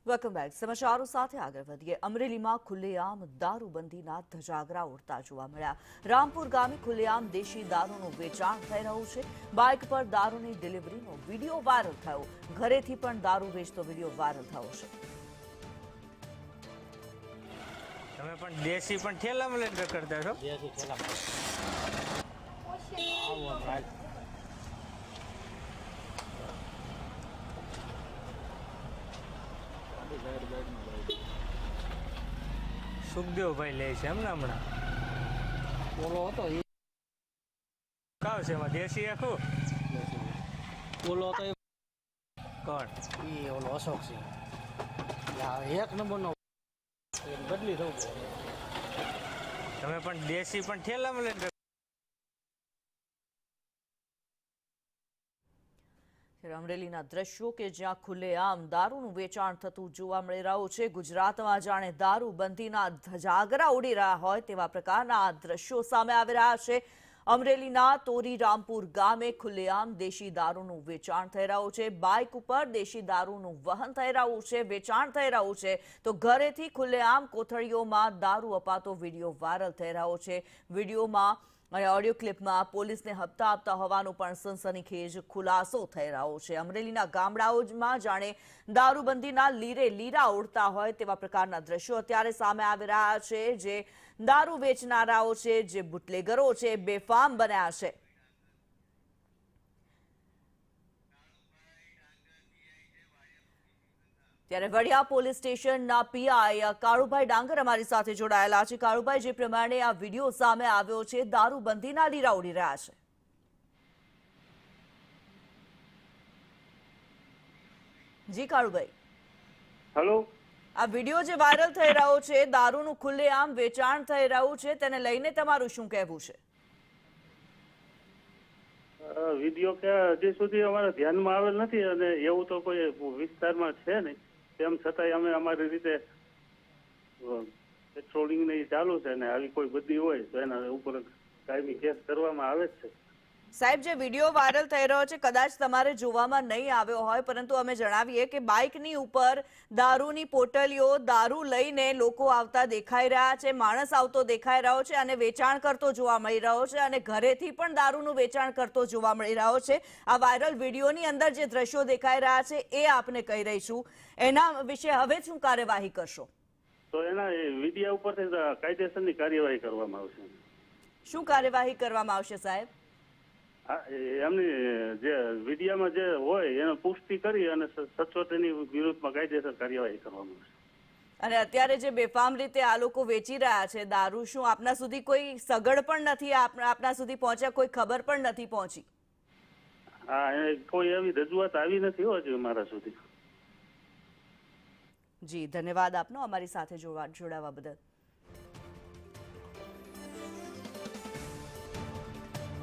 Welcome back. સમાચારો સાથે આગળ વધીએ. અમરેલીમાં ખુલ્લેઆમ દારૂબંધીના ધજાગરા ઉડતા જોવા મળ્યા. રામપુર ગામે ખુલ્લેઆમ દેશી દારૂનું વેચાણ થઈ રહ્યું છે. બાઇક પર દારૂની ડિલિવરીનો વિડીયો વાયરલ થયો. ઘરેથી પણ દારૂ વેચતો વિડીયો વાયરલ થયો છે. તમે પણ દેશી પણ ઠેલામાં લઈને કરતા છો? દેશી ઠેલામાં. સુખદેવભાઈ લે છે એમને હમણાં ઓલો હતો એ કાવ છે એમાં દેશી આખું ઓલો હતો એ કોણ? ઓલો અશોક છે. એક નંબરનો બદલી થવું. તમે પણ દેશી પણ ઠેલામાં લઈને અમરેલીના દ્રશ્યો કે જ્યાં ખુલ્લેઆમ દારૂનું વેચાણ થતું જોવા મળી રહ્યું છે. ગુજરાતમાં જાણે દારૂબંધીના ધજાગરા ઉડી રહ્યા હોય તેવા પ્રકારના આ દ્રશ્યો સામે આવી રહ્યા છે. અમરેલીના તોરી રામપુર ગામે ખુલ્લેઆમ દેશી દારૂનું વેચાણ થઈ રહ્યું છે. બાઇક ઉપર દેશી દારૂનું વહન થઈ રહ્યું છે, વેચાણ થઈ રહ્યું છે, તો ઘરેથી ખુલ્લેઆમ કોથળીઓમાં દારૂ અપાતો વિડીયો વાયરલ થઈ રહ્યો છે. વિડીયોમાં અને ઓડિયો ક્લિપમાં પોલીસને હપ્તા આપતા હોવાનો પણ સનસનીખેજ ખુલાસો થઈ રહ્યો છે. અમરેલીના ગામડાઓમાં જાણે દારૂબંધીના લીરે લીરા ઉડતા હોય તેવા પ્રકારના દ્રશ્યો અત્યારે સામે આવી રહ્યા છે. જે દારૂ વેચનારાઓ છે, જે બુટલેગરો છે, બેફામ બન્યા છે. ત્યારે વડિયા પોલીસ સ્ટેશનના પીઆઈ કાળુભાઈ ડાંગર અમારી સાથે જોડાયેલા છે. કાળુભાઈ, જે પ્રમાણે આ વિડીયો સામે આવ્યો છે, દારૂબંધીના લીરા ઉડી રહ્યા છે. જી કાળુભાઈ. હેલો. આ વિડીયો જે વાયરલ થઈ રહ્યો છે, દારૂનું ખુલ્લેઆમ વેચાણ થઈ રહ્યું છે, તેને લઈને તમારું શું કહેવું છે? વિડીયો કે હજી સુધી અમારા ધ્યાનમાં આવેલ નથી અને એવું તો કોઈ વિસ્તારમાં છે નહીં. તેમ છતાંય અમે અમારી રીતે પેટ્રોલિંગ ને ચાલુ છે ને આવી કોઈ બધી હોય તો એના ઉપર કાયમી કેસ કરવામાં આવે જ છે. સાહેબ, જે વિડીયો વાયરલ થઈ રહ્યો છે કદાચ તમારે જોવામાં નહીં આવ્યો હોય, પરંતુ અમે જણાવીએ કે બાઇકની ઉપર દારૂની પોટલીઓ, દારૂ લઈને લોકો આવતા દેખાઈ રહ્યા છે, માણસ આવતો દેખાઈ રહ્યો છે અને વેચાણ કરતો જોવા મળી રહ્યો છે અને ઘરેથી પણ દારૂનું વેચાણ કરતો જોવા મળી રહ્યો છે. આ વાયરલ વિડીયોની અંદર જે દ્રશ્યો દેખાઈ રહ્યા છે એ આપને કહી રહીશું. એના વિશે હવે શું કાર્યવાહી કરશો? તો એના વિડીયો ઉપરથી કાયદેસરની કાર્યવાહી કરવામાં આવશે. શું કાર્યવાહી કરવામાં આવશે સાહેબ? એમની જે વિડીયામાં જે હોય એને પુષ્ટિ કરી અને સચોટ એની વિરુદ્ધમાં કાયદેસર કાર્યવાહી કરવામાં આવશે. અને અત્યારે જે બેફામ રીતે આ લોકો વેચી રહ્યા છે દારૂ, શું આપના સુધી કોઈ સગડ પણ નથી આપના સુધી પહોંચ્યા, કોઈ ખબર પણ નથી પહોંચી? હા, કોઈ એવી રજૂઆત આવી નથી હજુ મારા સુધી. જી, ધન્યવાદ આપનો અમારી સાથે જોડાવા બદલ.